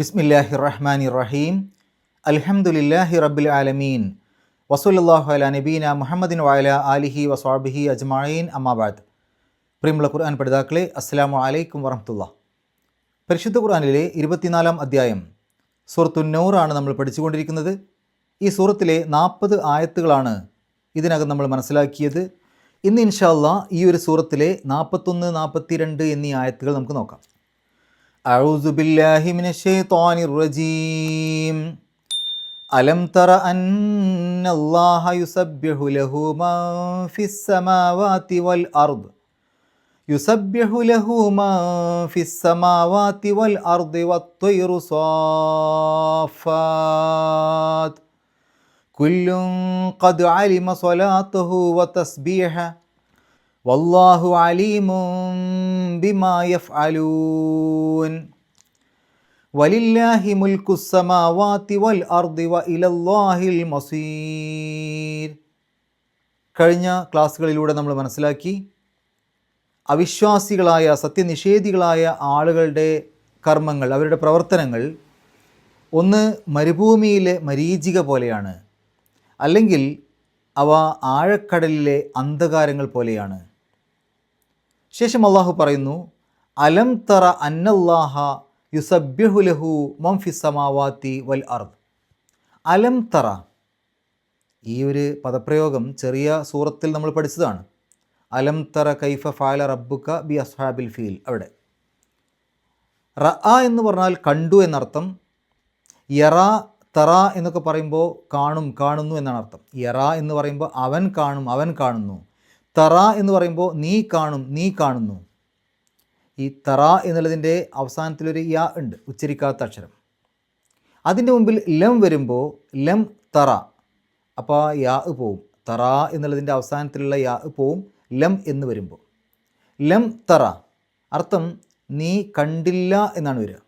ബിസ്മില്ലാഹിർ റഹ്മാനിർ റഹീം. അൽഹംദുലില്ലാഹി റബ്ബിൽ ആലമീൻ. വസല്ലല്ലാഹു അലാ നബീന മുഹമ്മദിൻ വഅലാ ആലിഹി വസ്വഹ്ബിഹി അജ്മഈൻ. അമ്മാ ബഅദ്. പ്രിയമുള്ള ഖുർആൻ പഠിതാക്കളെ, അസ്സലാമു അലൈക്കും വറഹ്മത്തുള്ളാഹി. പരിശുദ്ധ ഖുർആനിലെ 24-ാം അധ്യായം സൂറത്തുൻ നൂർ ആണ് നമ്മൾ പഠിച്ചുകൊണ്ടിരിക്കുന്നത്. ഈ സൂറത്തിലെ 40 ആയത്തുകളാണ് ഇതിനകം നമ്മൾ മനസ്സിലാക്കിയത്. ഇന്ന് ഇൻഷാ അല്ലാഹ് ഈ ഒരു സൂറത്തിലെ 41, 42 എന്നീ ആയത്തുകൾ നമുക്ക് നോക്കാം. അഊസു ബില്ലാഹി മിനശ് ശൈത്വാനിർ റജീം. അലം തറ അന്നല്ലാഹ യുസബ്ബിഹു ലഹു മാ ഫിസ് സമാവാതി വൽ അർദ് യുസബ്ബിഹു ലഹു മാ ഫിസ് സമാവാതി വൽ അർദി വത്ത്വയ്റു സാഫാത്ത് കുല്ലുൻ ഖദ് അലിമ സ്വലാത്തഹു വതസ്ബീഹ വല്ലാഹു അലീമുൻ ബിമാ യഫ്അലൂൻ വലില്ലാഹി മുൽക്കുസ് സമാവാതി വൽ അർദി വഇലല്ലാഹിൽ മസീർ. കഴിഞ്ഞ ക്ലാസ്സുകളിലൂടെ നമ്മൾ മനസ്സിലാക്കി, അവിശ്വാസികളായ സത്യനിഷേധികളായ ആളുകളുടെ കർമ്മങ്ങൾ, അവരുടെ പ്രവർത്തനങ്ങൾ ഒന്ന് മരുഭൂമിയിലെ മരീചിക പോലെയാണ്, അല്ലെങ്കിൽ അവ ആഴക്കടലിലെ അന്ധകാരങ്ങൾ പോലെയാണ്. ശേഷം അള്ളാഹു പറയുന്നു, അലം തറ അന്നല്ലാഹ യുസബ്ബിഹു ലഹു മൻ ഫിസ് സമാവാതി വൽ അർദ്. അലം തറ, ഈ ഒരു പദപ്രയോഗം ചെറിയ സൂറത്തിൽ നമ്മൾ പഠിച്ചതാണ്. അലം തറ കൈഫ ഫഅല റബ്ബുക ബി അസ്ഹാബിൽ ഫീൽ. അവിടെ റഅ എന്ന് പറഞ്ഞാൽ കണ്ടു എന്നർത്ഥം. യറ തറ എന്നൊക്കെ പറയുമ്പോൾ കാണുന്നു എന്നാണ് അർത്ഥം. യറ എന്ന് പറയുമ്പോൾ അവൻ കാണും, അവൻ കാണുന്നു. തറ എന്ന് പറയുമ്പോൾ നീ കാണും, നീ കാണുന്നു. ഈ തറ എന്നുള്ളതിൻ്റെ അവസാനത്തിലൊരു യാ ഉണ്ട്, ഉച്ചരിക്കാത്ത അക്ഷരം. അതിൻ്റെ മുമ്പിൽ ലം വരുമ്പോൾ ലം തറ, അപ്പോൾ യാ പോവും. തറ എന്നുള്ളതിൻ്റെ അവസാനത്തിലുള്ള യാ പോവും ലം എന്ന് വരുമ്പോൾ. ലം തറ അർത്ഥം നീ കണ്ടില്ല എന്നാണ് വരിക.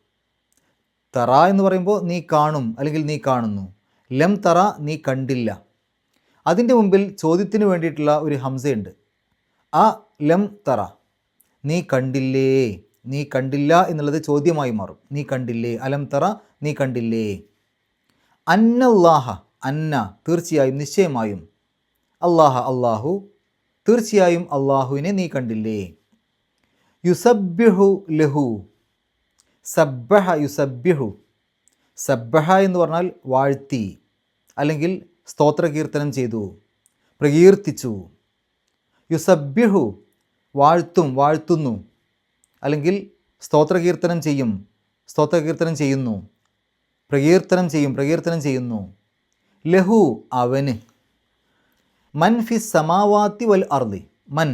തറ എന്ന് പറയുമ്പോൾ നീ കാണും, അല്ലെങ്കിൽ നീ കാണുന്നു. ലം തറ നീ കണ്ടില്ല. അതിൻ്റെ മുമ്പിൽ ചോദ്യത്തിന് വേണ്ടിയിട്ടുള്ള ഒരു ഹംസയുണ്ട്. ആ ലം തറ നീ കണ്ടില്ലേ, നീ കണ്ടില്ല എന്നുള്ളത് ചോദ്യമായി മാറും. നീ കണ്ടില്ലേ, അലം തറ നീ കണ്ടില്ലേ. അന്നല്ലാഹ, അന്ന തീർച്ചയായും, നിശ്ചയമായും. അല്ലാഹ അല്ലാഹു, തീർച്ചയായും അല്ലാഹുവിനെ നീ കണ്ടില്ലേ. യുസബ്ബിഹു ലഹു, സബ്ബഹ യുസബ്ബിഹു. സബ്ബഹ എന്ന് പറഞ്ഞാൽ വാഴ്ത്തി, അല്ലെങ്കിൽ സ്തോത്രകീർത്തനം ചെയ്തു, പ്രകീർത്തിച്ചു. യുസബ്ബിഹു വാഴ്ത്തും, വാഴ്ത്തുന്നു, അല്ലെങ്കിൽ സ്തോത്രകീർത്തനം ചെയ്യും, സ്തോത്രകീർത്തനം ചെയ്യുന്നു, പ്രകീർത്തനം ചെയ്യും, പ്രകീർത്തനം ചെയ്യുന്നു. ലഹു അവന്. മൻ ഫിസ് സമാവാതി വൽ അർദി, മൻ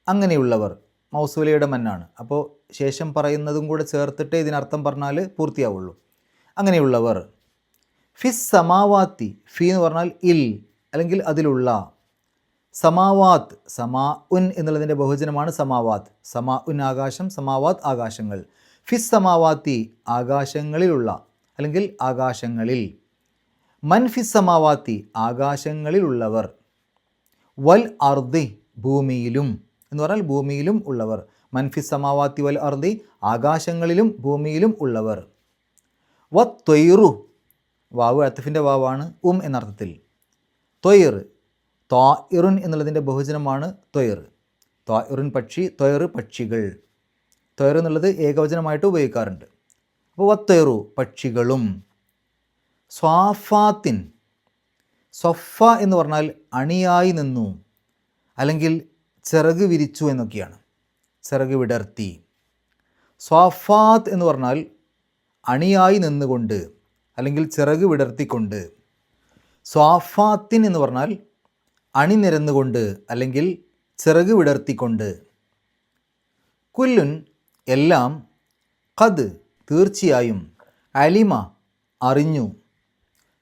അങ്ങനെയുള്ളവർ, മൗസൂലയുടെ മന്നാണ്. അപ്പോൾ ശേഷം പറയുന്നതും കൂടെ ചേർത്തിട്ട് ഇതിനർത്ഥം പറഞ്ഞാൽ പൂർത്തിയാവുള്ളൂ. അങ്ങനെയുള്ളവർ. ഫിസ് സമാവാത്തി, ഫി എന്ന് പറഞ്ഞാൽ ഇൽ, അല്ലെങ്കിൽ അതിലുള്ള. സമാവാത്ത്, സമാ ഉൻ എന്നുള്ളതിൻ്റെ ബഹുജനമാണ് സമാവാത്ത്. സമാ ഉൻ ആകാശം, സമാവാത്ത് ആകാശങ്ങൾ. ഫിസ് സമാവാത്തി ആകാശങ്ങളിലുള്ള, അല്ലെങ്കിൽ ആകാശങ്ങളിൽ. മൻ ഫിസ് സമാവാത്തി ആകാശങ്ങളിലുള്ളവർ. വൽ അർദി ഭൂമിയിലും എന്ന് പറഞ്ഞാൽ ഭൂമിയിലും ഉള്ളവർ. മൻ ഫിസ് സമാവാത്തി വൽ അർദി ആകാശങ്ങളിലും ഭൂമിയിലും ഉള്ളവർ. വത്ത്വയ്റു, വാവ് അത്ഫിൻ്റെ വാവാണ്, എന്നർത്ഥത്തിൽ. ത്വയ്ർ, ത്വാഇറുൻ എന്നുള്ളതിൻ്റെ ബഹുജനമാണ് ത്വയ്ർ. ത്വാഇറുൻ പക്ഷി, ത്വയ്ർ പക്ഷികൾ. ത്വയ്ർ എന്നുള്ളത് ഏകവചനമായിട്ട് ഉപയോഗിക്കാറുണ്ട്. അപ്പോൾ വത്ത്വയ്റു പക്ഷികളും. സ്വാഫാത്തിൻ, സ്വഫ എന്ന് പറഞ്ഞാൽ അണിയായി നിന്നു, അല്ലെങ്കിൽ ചിറക് വിരിച്ചു എന്നൊക്കെയാണ്. ചിറക് വിടർത്തി. സ്വാഫാത്ത് എന്ന് പറഞ്ഞാൽ അണിയായി നിന്നുകൊണ്ട്, അല്ലെങ്കിൽ ചിറക് വിടർത്തിക്കൊണ്ട്. സ്വാഫാത്തിൻ എന്ന് പറഞ്ഞാൽ അണിനിരന്നുകൊണ്ട്, അല്ലെങ്കിൽ ചിറക് വിടർത്തിക്കൊണ്ട്. കുല്ലുൻ എല്ലാം, ഖദ് തീർച്ചയായും, അലിമ അറിഞ്ഞു,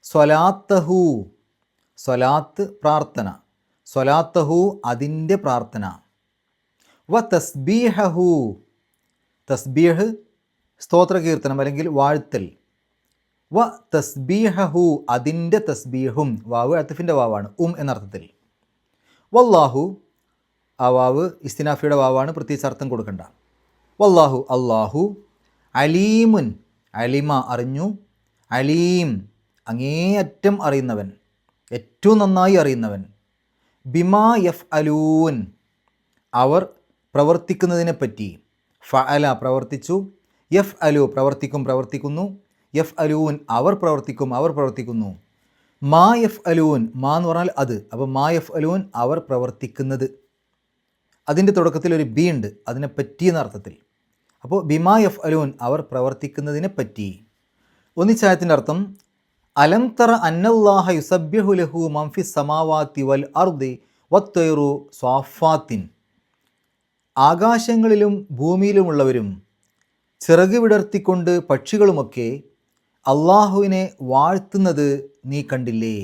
സ്വലാത്തഹു സ്വലാത്ത് പ്രാർത്ഥന, സ്വലാത്തഹു അതിൻ്റെ പ്രാർത്ഥന. വ തസ്ബീഹഹു തസ്ബീഹ് സ്തോത്രകീർത്തനം, അല്ലെങ്കിൽ വാഴ്ത്തൽ. വ തസ്ബീഹഹു അതിൻ്റെ തസ്ബീഹും, വാവ് അത്ഫിൻ്റെ വാവാണ്, എന്നർത്ഥത്തിൽ. വല്ലാഹു, ആ വാവ് ഇസ്തിനാഫിയുടെ വാവാണ്, പ്രത്യേകിച്ച് അർത്ഥം കൊടുക്കണ്ട. വല്ലാഹു അല്ലാഹു. അലീമുൻ, അലിമ അറിഞ്ഞു, അലീം അങ്ങേയറ്റം അറിയുന്നവൻ, ഏറ്റവും നന്നായി അറിയുന്നവൻ, ബിമാ യഫ് അലൂൻ അവർ പ്രവർത്തിക്കുന്നതിനെപ്പറ്റി, ഫഅല പ്രവർത്തിച്ചു, യഫ് അലു പ്രവർത്തിക്കുന്നു, യഫ് അലൂൻ അവർ പ്രവർത്തിക്കുന്നു, മാ യഫ് അലൂൻ മാ എന്ന് പറഞ്ഞാൽ അത്, അപ്പോൾ മാ യഫ് അലൂൻ അവർ പ്രവർത്തിക്കുന്നത്, അതിൻ്റെ തുടക്കത്തിൽ ഒരു ബി ഉണ്ട്, അതിനെപ്പറ്റി എന്ന അർത്ഥത്തിൽ. അപ്പോൾ ബിമാ യഫ് അലൂൻ അവർ പ്രവർത്തിക്കുന്നതിനെ പറ്റി. ഒന്നിച്ചായത്തിൻ്റെ അർത്ഥം അലം തറ അന്നല്ലാഹ യുസബ്ബിഹു ലഹു മൻ ഫിസ് സമാവാതി വൽ അർദി വത്തൈറു സ്വാഫാത്തിൻ ആകാശങ്ങളിലും ഭൂമിയിലുമുള്ളവരും ചിറക് വിടർത്തിക്കൊണ്ട് പക്ഷികളുമൊക്കെ അള്ളാഹുവിനെ വാഴ്ത്തുന്നത് നീ കണ്ടില്ലേ?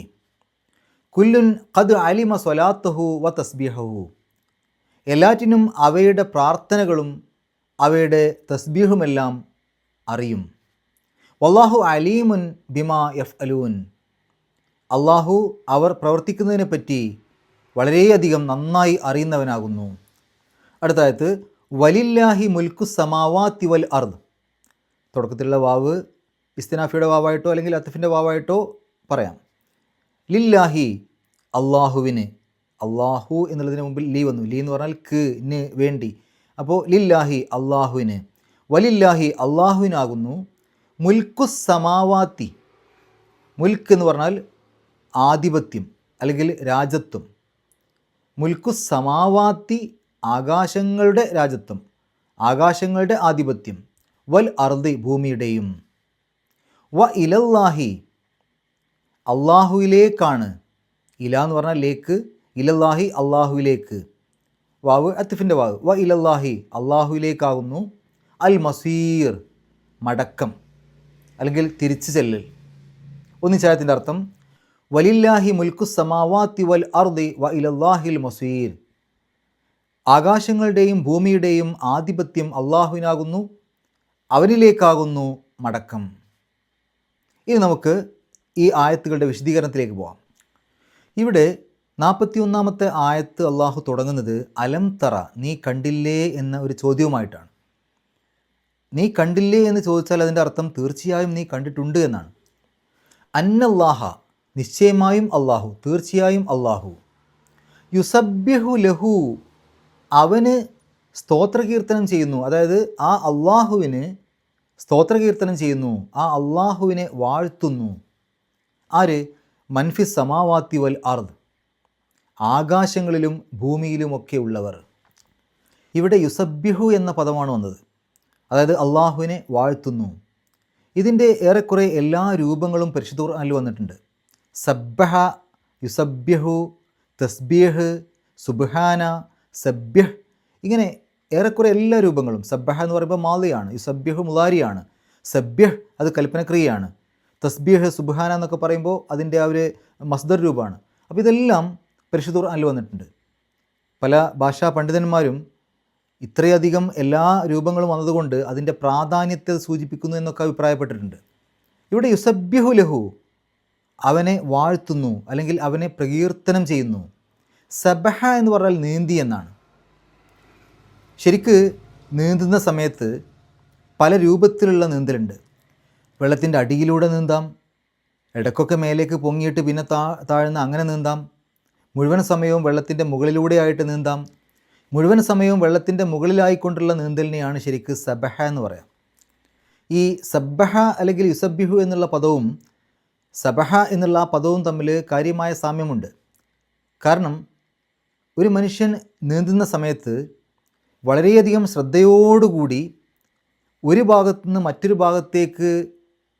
കുല്ലുൻ ഖദ് അലിമ സ്വലാത്തഹു വ തസ്ബീഹഹു എല്ലാറ്റിനും അവയുടെ പ്രാർത്ഥനകളും അവയുടെ തസ്ബീഹുമെല്ലാം അറിയും. വല്ലാഹു അലീമുൻ ബിമാ യഫ് അലൂൻ അള്ളാഹു അവർ പ്രവർത്തിക്കുന്നതിനെപ്പറ്റി വളരെയധികം നന്നായി അറിയുന്നവനാകുന്നു. അടുത്തായത് വലില്ലാഹി മുൽക്കു സമാവാത്തി വൽ അർദ് തുടക്കത്തിലുള്ള വാവ് ഇസ്തിനാഫിയുടെ വാവായിട്ടോ അല്ലെങ്കിൽ അത്തഫിൻ്റെ വാവായിട്ടോ പറയാം. ലില്ലാഹി അള്ളാഹുവിന്, അള്ളാഹു എന്നുള്ളതിന് മുമ്പിൽ ലീ വന്നു, ലീ എന്ന് പറഞ്ഞാൽ ന് വേണ്ടി, അപ്പോൾ ലില്ലാഹി അള്ളാഹുവിന്, വലില്ലാഹി അള്ളാഹുവിനാകുന്നു മുൽക്കു സമാവാത്തി, മുൽക്ക് എന്ന് പറഞ്ഞാൽ ആധിപത്യം അല്ലെങ്കിൽ രാജത്വം, മുൽക്കു സമാവാത്തി ആകാശങ്ങളുടെ രാജത്വം, ആകാശങ്ങളുടെ ആധിപത്യം, വൽ അർദി ഭൂമിയുടെയും, വ ഇലല്ലാഹി അള്ളാഹുവിലേക്കാണ്, ഇല എന്ന് പറഞ്ഞാൽ ലേക്ക്, ഇലല്ലാഹി അള്ളാഹുവിലേക്ക്, വാവ് അത്തിഫിൻ്റെ വാവ്, വ ഇലല്ലാഹി അള്ളാഹുവിലേക്കാകുന്നു അൽ മസീർ മടക്കം അല്ലെങ്കിൽ തിരിച്ചു ചെല്ലൽ. ഒന്നിച്ചായത്തിൻ്റെ അർത്ഥം വലില്ലാഹി മുൽക്കു സമാവാത്തി വൽ അർദി വ ഇലല്ലാഹിൽ മസീർ ആകാശങ്ങളുടെയും ഭൂമിയുടെയും ആധിപത്യം അള്ളാഹുവിനാകുന്നു, അവനിലേക്കാകുന്നു മടക്കം. ഇനി നമുക്ക് ഈ ആയത്തുകളുടെ വിശദീകരണത്തിലേക്ക് പോകാം. ഇവിടെ 41-ാമത്തെ ആയത്ത് അള്ളാഹു തുടങ്ങുന്നത് അലം തറ നീ കണ്ടില്ലേ എന്ന ഒരു ചോദ്യവുമായിട്ടാണ്. നീ കണ്ടില്ലേ എന്ന് ചോദിച്ചാൽ അതിൻ്റെ അർത്ഥം തീർച്ചയായും നീ കണ്ടിട്ടുണ്ട് എന്നാണ്. അന്നല്ലാഹ നിശ്ചയമായും അള്ളാഹു, തീർച്ചയായും അള്ളാഹു, യുസബ്ബിഹു ലഹു അവന് സ്തോത്രകീർത്തനം ചെയ്യുന്നു, അതായത് ആ അള്ളാഹുവിന് സ്തോത്രകീർത്തനം ചെയ്യുന്നു, ആ അള്ളാഹുവിനെ വാഴ്ത്തുന്നു. ആര്? മൻഫിസ് സമാവാത്തി വൽ അർദ് ആകാശങ്ങളിലും ഭൂമിയിലുമൊക്കെ ഉള്ളവർ. ഇവിടെ യുസബ്ബിഹു എന്ന പദമാണ് വന്നത്, അതായത് അള്ളാഹുവിനെ വാഴ്ത്തുന്നു. ഇതിൻ്റെ ഏറെക്കുറെ എല്ലാ രൂപങ്ങളും പരിശുദ്ധ ഖുർആനിൽ വന്നിട്ടുണ്ട്. സബ്ബഹ, യുസബ്ബിഹു, തസ്ബീഹ്, സുബ്ഹാന, സബ്യഹ്, ഇങ്ങനെ ഏറെക്കുറെ എല്ലാ രൂപങ്ങളും. സബ്ബഹ എന്ന് പറയുമ്പോൾ മാളിയാണ്, യുസബ്യഹു മുലാരിയാണ്, സബ്യഹ് അത് കൽപ്പനക്രിയയാണ്, തസ്ബീഹ് സുബ്ഹാന എന്നൊക്കെ പറയുമ്പോൾ അതിൻ്റെ ആ ഒരു മസ്ദർ രൂപമാണ്. അപ്പോൾ ഇതെല്ലാം പരിശുദ്ധ ഖുർആനിൽ വന്നിട്ടുണ്ട്. പല ഭാഷാ പണ്ഡിതന്മാരും ഇത്രയധികം എല്ലാ രൂപങ്ങളും വന്നതുകൊണ്ട് അതിൻ്റെ പ്രാധാന്യത്തെ സൂചിപ്പിക്കുന്നു എന്നൊക്കെ അഭിപ്രായപ്പെട്ടിട്ടുണ്ട്. ഇവിടെ യുസബ്ബിഹു ലഹു അവനെ വാഴ്ത്തുന്നു അല്ലെങ്കിൽ അവനെ പ്രകീർത്തനം ചെയ്യുന്നു. സബഹ എന്ന് പറഞ്ഞാൽ നീന്തി എന്നാണ്. ശരിക്ക് നീന്തുന്ന സമയത്ത് പല രൂപത്തിലുള്ള നീന്തലുണ്ട്. വെള്ളത്തിൻ്റെ അടിയിലൂടെ നീന്താം, ഇടയ്ക്കൊക്കെ മേലേക്ക് പൊങ്ങിയിട്ട് പിന്നെ താഴ്ന്ന് അങ്ങനെ നീന്താം, മുഴുവൻ സമയവും വെള്ളത്തിൻ്റെ മുകളിലൂടെയായിട്ട് നീന്താം, മുഴുവൻ സമയവും വെള്ളത്തിൻ്റെ മുകളിലായിക്കൊണ്ടുള്ള നീന്തലിനെയാണ് ശരിക്ക് സബഹ എന്ന് പറയാം. ഈ സബ്ബഹ അല്ലെങ്കിൽ യുസബ്ബിഹു എന്നുള്ള പദവും സബഹ എന്നുള്ള ആ പദവും തമ്മിൽ കാര്യമായ സാമ്യമുണ്ട്. കാരണം ഒരു മനുഷ്യൻ നീന്തുന്ന സമയത്ത് വളരെയധികം ശ്രദ്ധയോടുകൂടി ഒരു ഭാഗത്തു നിന്ന് മറ്റൊരു ഭാഗത്തേക്ക്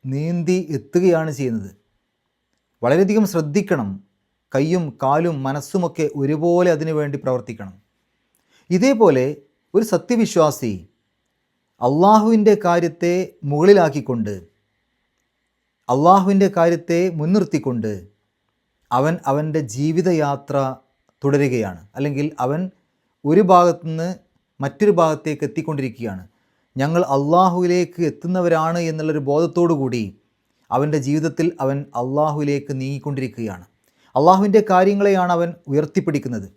നീന്തി എത്തുകയാണ് ചെയ്യുന്നത്. വളരെയധികം ശ്രദ്ധിക്കണം, കൈയും കാലും മനസ്സുമൊക്കെ ഒരുപോലെ അതിനു വേണ്ടി പ്രവർത്തിക്കണം. ഇതേപോലെ ഒരു സത്യവിശ്വാസി അള്ളാഹുവിൻ്റെ കാര്യത്തെ മുകളിലാക്കിക്കൊണ്ട്, അള്ളാഹുവിൻ്റെ കാര്യത്തെ മുൻനിർത്തിക്കൊണ്ട് അവൻ അവൻ്റെ ജീവിതയാത്ര തുടരുകയാണ്. അല്ലെങ്കിൽ അവൻ ഒരു ഭാഗത്തുനിന്ന് മറ്റൊരു ഭാഗത്തേക്ക് എത്തിക്കൊണ്ടിരിക്കുകയാണ്. ഞങ്ങൾ അള്ളാഹുവിലേക്ക് എത്തുന്നവരാണ് എന്നുള്ളൊരു ബോധത്തോടു കൂടി അവൻ്റെ ജീവിതത്തിൽ അവൻ അള്ളാഹുവിലേക്ക് നീങ്ങിക്കൊണ്ടിരിക്കുകയാണ്. അള്ളാഹുവിൻ്റെ കാര്യങ്ങളെയാണ് അവൻ ഉയർത്തിപ്പിടിക്കുന്നത്.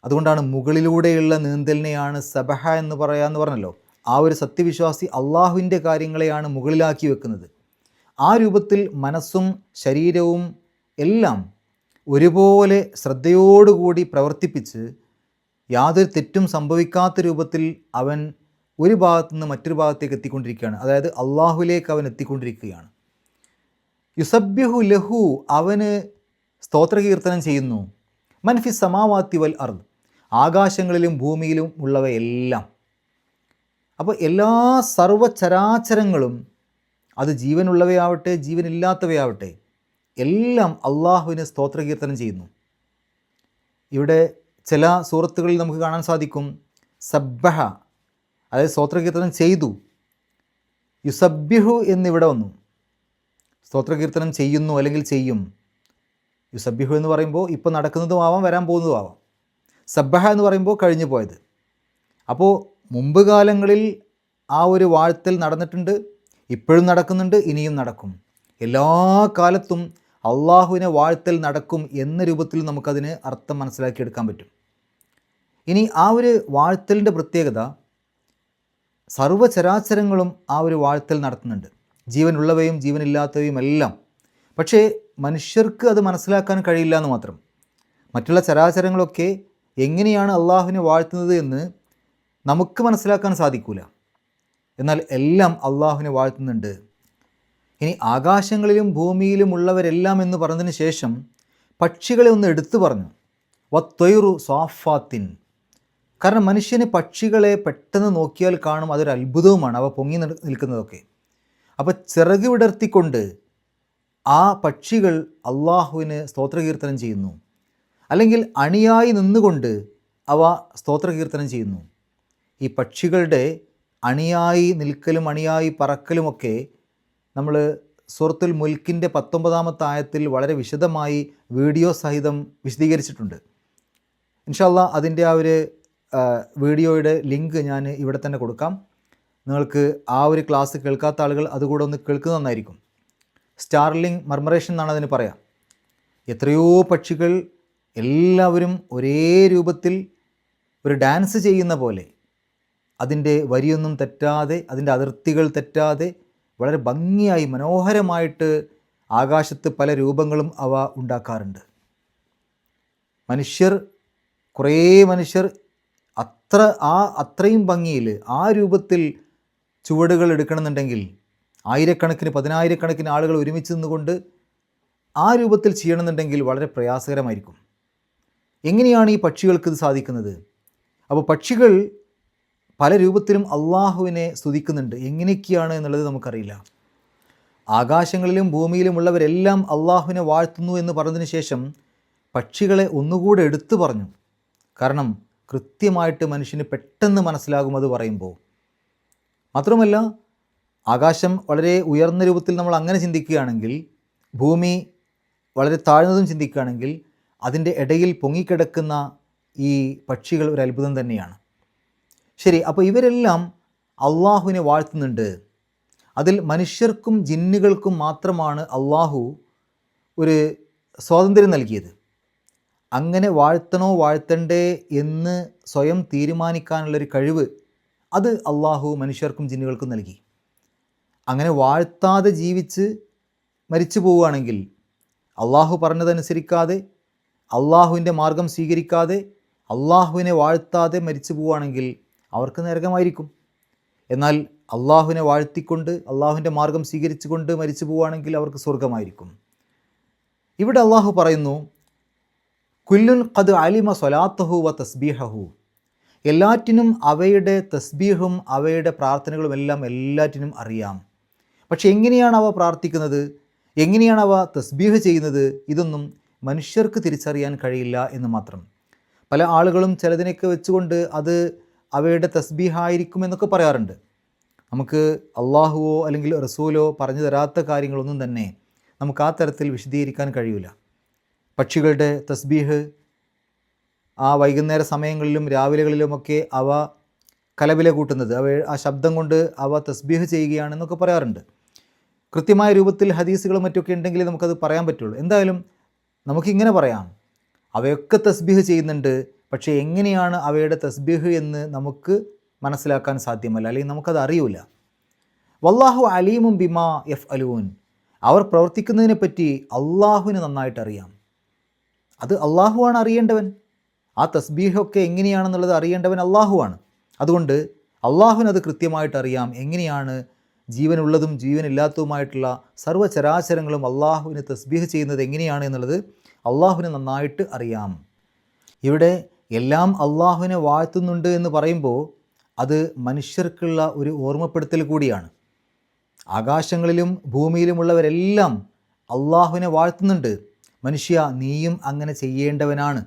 അതുകൊണ്ടാണ് മുകളിലൂടെയുള്ള നീന്തലിനെയാണ് സബഹ എന്ന് പറയാമെന്ന് പറഞ്ഞല്ലോ. ആ ഒരു സത്യവിശ്വാസി അള്ളാഹുവിൻ്റെ കാര്യങ്ങളെയാണ് മുകളിലാക്കി വെക്കുന്നത്. ആ രൂപത്തിൽ മനസ്സും ശരീരവും എല്ലാം ഒരുപോലെ ശ്രദ്ധയോടുകൂടി പ്രവർത്തിപ്പിച്ച് യാതൊരു തെറ്റും സംഭവിക്കാത്ത രൂപത്തിൽ അവൻ ഒരു ഭാഗത്തു നിന്ന് മറ്റൊരു ഭാഗത്തേക്ക് എത്തിക്കൊണ്ടിരിക്കുകയാണ്. അതായത് അള്ളാഹുലേക്ക് അവൻ എത്തിക്കൊണ്ടിരിക്കുകയാണ്. യുസബ്യഹു ലഹു, അവന് സ്തോത്രകീർത്തനം ചെയ്യുന്നു. മൻഫി സമാവാത്തി വൽ അർദ്, ആകാശങ്ങളിലും ഭൂമിയിലും ഉള്ളവയെല്ലാം. അപ്പോൾ എല്ലാ സർവ്വചരാചരങ്ങളും, അത് ജീവനുള്ളവയാവട്ടെ ജീവനില്ലാത്തവയാവട്ടെ, എല്ലാം അള്ളാഹുവിന് സ്തോത്രകീർത്തനം ചെയ്യുന്നു. ഇവിടെ ചില സൂറത്തുകളിൽ നമുക്ക് കാണാൻ സാധിക്കും സബ്ബഹ, അതായത് സ്തോത്രകീർത്തനം ചെയ്തു. യുസബ്യഹു എന്നിവിടെ വന്നു, സ്തോത്രകീർത്തനം ചെയ്യുന്നു അല്ലെങ്കിൽ ചെയ്യും. യുസബ്യഹു എന്ന് പറയുമ്പോൾ ഇപ്പോൾ നടക്കുന്നതും ആവാം, വരാൻ പോകുന്നതും ആവാം. സബ്ബഹ എന്ന് പറയുമ്പോൾ കഴിഞ്ഞു പോയത്. അപ്പോൾ മുമ്പ് കാലങ്ങളിൽ ആ ഒരു വാഴ്ത്തൽ നടന്നിട്ടുണ്ട്, ഇപ്പോഴും നടക്കുന്നുണ്ട്, ഇനിയും നടക്കും. എല്ലാ കാലത്തും അള്ളാഹുവിനെ വാഴ്ത്തൽ നടക്കും എന്ന രൂപത്തിൽ നമുക്കതിന് അർത്ഥം മനസ്സിലാക്കിയെടുക്കാൻ പറ്റും. ഇനി ആ ഒരു വാഴ്ത്തലിൻ്റെ പ്രത്യേകത, സർവ്വചരാചരങ്ങളും ആ ഒരു വാഴ്ത്തൽ നടത്തുന്നുണ്ട്, ജീവനുള്ളവയും ജീവനില്ലാത്തവയും എല്ലാം. പക്ഷേ മനുഷ്യർക്ക് അത് മനസ്സിലാക്കാൻ കഴിയില്ല എന്ന് മാത്രം. മറ്റുള്ള ചരാചരങ്ങളൊക്കെ എങ്ങനെയാണ് അള്ളാഹുവിനെ വാഴ്ത്തുന്നത് എന്ന് നമുക്ക് മനസ്സിലാക്കാൻ സാധിക്കില്ല. എന്നാൽ എല്ലാം അള്ളാഹുവിനെ വാഴ്ത്തുന്നുണ്ട്. ഇനി ആകാശങ്ങളിലും ഭൂമിയിലും ഉള്ളവരെല്ലാം എന്ന് പറഞ്ഞതിന് ശേഷം പക്ഷികളെ ഒന്ന് എടുത്തു പറഞ്ഞു. വത്വൈറു സ്വാഫാത്തിൻ, കാരണം മനുഷ്യന് പക്ഷികളെ പെട്ടെന്ന് നോക്കിയാൽ കാണും അതൊരു അത്ഭുതവുമാണ്, അവ പൊങ്ങി നിൽക്കുന്നതൊക്കെ. അപ്പോൾ ചിറക് വിടർത്തിക്കൊണ്ട് ആ പക്ഷികൾ അള്ളാഹുവിന് സ്തോത്രകീർത്തനം ചെയ്യുന്നു, അല്ലെങ്കിൽ അണിയായി നിന്നുകൊണ്ട് അവ സ്തോത്രകീർത്തനം ചെയ്യുന്നു. ഈ പക്ഷികളുടെ അണിയായി നിൽക്കലും അണിയായി പറക്കലുമൊക്കെ നമ്മൾ സൂറത്തുൽ മുൽക്കിൻ്റെ 19-ാമത്തെ ആയത്തിൽ വളരെ വിശദമായി വീഡിയോ സഹിതം വിശദീകരിച്ചിട്ടുണ്ട്. ഇൻഷാ അല്ലാഹ് അതിൻ്റെ ആ ഒരു വീഡിയോയുടെ ലിങ്ക് ഞാൻ ഇവിടെ തന്നെ കൊടുക്കാം. നിങ്ങൾക്ക് ആ ഒരു ക്ലാസ് കേൾക്കാത്ത ആളുകൾ അതുകൂടെ ഒന്ന് കേൾക്കുന്നത് നന്നായിരിക്കും. സ്റ്റാർലിംഗ് മർമറേഷൻ എന്നാണ് അതിന് പറയാം. എത്രയോ പക്ഷികൾ എല്ലാവരും ഒരേ രൂപത്തിൽ ഒരു ഡാൻസ് ചെയ്യുന്ന പോലെ, അതിൻ്റെ വരിയൊന്നും തെറ്റാതെ, അതിൻ്റെ അതിർത്തികൾ തെറ്റാതെ വളരെ ഭംഗിയായി മനോഹരമായിട്ട് ആകാശത്ത് പല രൂപങ്ങളും അവ ഉണ്ടാക്കാറുണ്ട്. കുറേ മനുഷ്യർ അത്രയും ഭംഗിയിൽ ആ രൂപത്തിൽ ചുവടുകൾ എടുക്കണമെന്നുണ്ടെങ്കിൽ ആയിരക്കണക്കിന് പതിനായിരക്കണക്കിന് ആളുകൾ ഒരുമിച്ച് നിന്നുകൊണ്ട് ആ രൂപത്തിൽ ചെയ്യണമെന്നുണ്ടെങ്കിൽ വളരെ പ്രയാസകരമായിരിക്കും. എങ്ങനെയാണ് ഈ പക്ഷികൾക്ക് ഇത് സാധിക്കുന്നത്? അപ്പോൾ പക്ഷികൾ പല രൂപത്തിലും അള്ളാഹുവിനെ സ്തുതിക്കുന്നുണ്ട്. എങ്ങനെയൊക്കെയാണ് എന്നുള്ളത് നമുക്കറിയില്ല. ആകാശങ്ങളിലും ഭൂമിയിലുമുള്ളവരെല്ലാം അള്ളാഹുവിനെ വാഴ്ത്തുന്നു എന്ന് പറഞ്ഞതിന് ശേഷം പക്ഷികളെ ഒന്നുകൂടെ എടുത്തു പറഞ്ഞു. കാരണം കൃത്യമായിട്ട് മനുഷ്യന് പെട്ടെന്ന് മനസ്സിലാകും അത് പറയുമ്പോൾ. മാത്രമല്ല, ആകാശം വളരെ ഉയർന്ന രൂപത്തിൽ നമ്മൾ അങ്ങനെ ചിന്തിക്കുകയാണെങ്കിൽ, ഭൂമി വളരെ താഴ്ന്നതും ചിന്തിക്കുകയാണെങ്കിൽ, അതിൻ്റെ ഇടയിൽ പൊങ്ങിക്കിടക്കുന്ന ഈ പക്ഷികൾ ഒരു അത്ഭുതം തന്നെയാണ്. ശരി, അപ്പോൾ ഇവരെല്ലാം അള്ളാഹുവിനെ വാഴ്ത്തുന്നുണ്ട്. അതിൽ മനുഷ്യർക്കും ജിന്നുകൾക്കും മാത്രമാണ് അള്ളാഹു ഒരു സ്വാതന്ത്ര്യം നൽകിയത്. അങ്ങനെ വാഴ്ത്തണോ വാഴ്ത്തണ്ടേ എന്ന് സ്വയം തീരുമാനിക്കാനുള്ളൊരു കഴിവ് അത് അള്ളാഹു മനുഷ്യർക്കും ജിന്നുകൾക്കും നൽകി. അങ്ങനെ വാഴ്ത്താതെ ജീവിച്ച് മരിച്ചു പോവുകയാണെങ്കിൽ, അള്ളാഹു പറഞ്ഞതനുസരിക്കാതെ, അള്ളാഹുവിൻ്റെ മാർഗം സ്വീകരിക്കാതെ, അള്ളാഹുവിനെ വാഴ്ത്താതെ മരിച്ചു പോവുകയാണെങ്കിൽ അവർക്ക് നരകമായിരിക്കും. എന്നാൽ അള്ളാഹുവിനെ വാഴ്ത്തിക്കൊണ്ട് അള്ളാഹുവിൻ്റെ മാർഗം സ്വീകരിച്ചുകൊണ്ട് മരിച്ചു പോവുകയാണെങ്കിൽ അവർക്ക് സ്വർഗമായിരിക്കും. ഇവിടെ അള്ളാഹു പറയുന്നു, കുല്ലുൻ ഖദ് അലിമ സ്വലാത്തഹു വ തസ്ബീഹഹു, എല്ലാറ്റിനും അവയുടെ തസ്ബീഹും അവയുടെ പ്രാർത്ഥനകളും എല്ലാം എല്ലാറ്റിനും അറിയാം. പക്ഷെ എങ്ങനെയാണ് അവ പ്രാർത്ഥിക്കുന്നത്, എങ്ങനെയാണ് അവ തസ്ബീഹ് ചെയ്യുന്നത്, ഇതൊന്നും മനുഷ്യർക്ക് തിരിച്ചറിയാൻ കഴിയില്ല എന്ന് മാത്രം. പല ആളുകളും ചിലതിനൊക്കെ വെച്ചുകൊണ്ട് അത് അവയുടെ തസ്ബീഹായിരിക്കും എന്നൊക്കെ പറയാറുണ്ട്. നമുക്ക് അള്ളാഹുവോ അല്ലെങ്കിൽ റസൂലോ പറഞ്ഞു തരാത്ത കാര്യങ്ങളൊന്നും തന്നെ നമുക്ക് ആ തരത്തിൽ വിശദീകരിക്കാൻ കഴിയില്ല. പക്ഷികളുടെ തസ്ബീഹ് ആ വൈകുന്നേര സമയങ്ങളിലും രാവിലെകളിലുമൊക്കെ അവ കലപില കൂട്ടുന്നത്, ആ ശബ്ദം കൊണ്ട് അവ തസ്ബീഹ് ചെയ്യുകയാണെന്നൊക്കെ പറയാറുണ്ട്. കൃത്യമായ രൂപത്തിൽ ഹദീസുകളും മറ്റൊക്കെ ഉണ്ടെങ്കിൽ നമുക്കത് പറയാൻ പറ്റുള്ളൂ. എന്തായാലും നമുക്കിങ്ങനെ പറയാം, അവയൊക്കെ തസ്ബീഹ് ചെയ്യുന്നുണ്ട്. പക്ഷേ എങ്ങനെയാണ് അവയുടെ തസ്ബീഹ് എന്ന് നമുക്ക് മനസ്സിലാക്കാൻ സാധ്യമല്ല, അല്ലെങ്കിൽ നമുക്കത് അറിയില്ല. വല്ലാഹു അലീമും ബിമാ യഫ് അലൂൻ, അവർ പ്രവർത്തിക്കുന്നതിനെപ്പറ്റി അള്ളാഹുവിന് നന്നായിട്ട് അറിയാം. അത് അള്ളാഹുവാണ് അറിയേണ്ടവൻ. ആ തസ്ബീഹൊക്കെ എങ്ങനെയാണെന്നുള്ളത് അറിയേണ്ടവൻ അള്ളാഹുവാണ്. അതുകൊണ്ട് അള്ളാഹുവിനത് കൃത്യമായിട്ട് അറിയാം. എങ്ങനെയാണ് ജീവനുള്ളതും ജീവനില്ലാത്തതുമായിട്ടുള്ള സർവ്വചരാചരങ്ങളും അള്ളാഹുവിന് തസ്ബീഹ് ചെയ്യുന്നത് എങ്ങനെയാണ് എന്നുള്ളത് അള്ളാഹുവിന് നന്നായിട്ട് അറിയാം. ഇവിടെ എല്ലാം അള്ളാഹുവിനെ വാഴ്ത്തുന്നുണ്ട് എന്ന് പറയുമ്പോൾ അത് മനുഷ്യർക്കുള്ള ഒരു ഓർമ്മപ്പെടുത്തൽ കൂടിയാണ്. ആകാശങ്ങളിലും ഭൂമിയിലുമുള്ളവരെല്ലാം അള്ളാഹുവിനെ വാഴ്ത്തുന്നുണ്ട്. മനുഷ്യ, നീയും അങ്ങനെ ചെയ്യേണ്ടവനാണ്,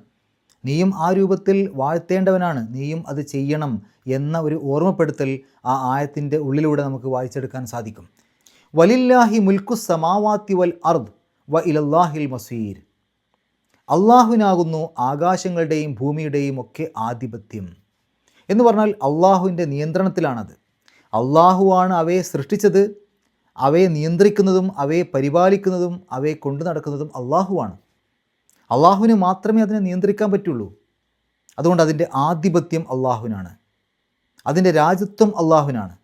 നീയും ആ രൂപത്തിൽ വാഴ്ത്തേണ്ടവനാണ്, നീയും അത് ചെയ്യണം എന്ന ഒരു ഓർമ്മപ്പെടുത്തൽ ആ ആയത്തിൻ്റെ ഉള്ളിലൂടെ നമുക്ക് വായിച്ചെടുക്കാൻ സാധിക്കും. വലില്ലാഹി മുൽക്കു സമാവാത്തി വൽ അർദ് വ ഇലല്ലാഹിൽ മസീർ, അള്ളാഹുവിനാകുന്നു ആകാശങ്ങളുടെയും ഭൂമിയുടെയും ഒക്കെ ആധിപത്യം എന്ന് പറഞ്ഞാൽ അള്ളാഹുവിൻ്റെ നിയന്ത്രണത്തിലാണത്. അള്ളാഹുവാണ് അവയെ സൃഷ്ടിച്ചത്, അവയെ നിയന്ത്രിക്കുന്നതും അവയെ പരിപാലിക്കുന്നതും അവയെ കൊണ്ടു നടക്കുന്നതും അള്ളാഹുവാണ്. അള്ളാഹുവിന് മാത്രമേ അതിനെ നിയന്ത്രിക്കാൻ പറ്റുള്ളൂ. അതുകൊണ്ട് അതിൻ്റെ ആധിപത്യം അള്ളാഹുവിനാണ്, അതിൻ്റെ രാജത്വം അള്ളാഹുവിനാണ്.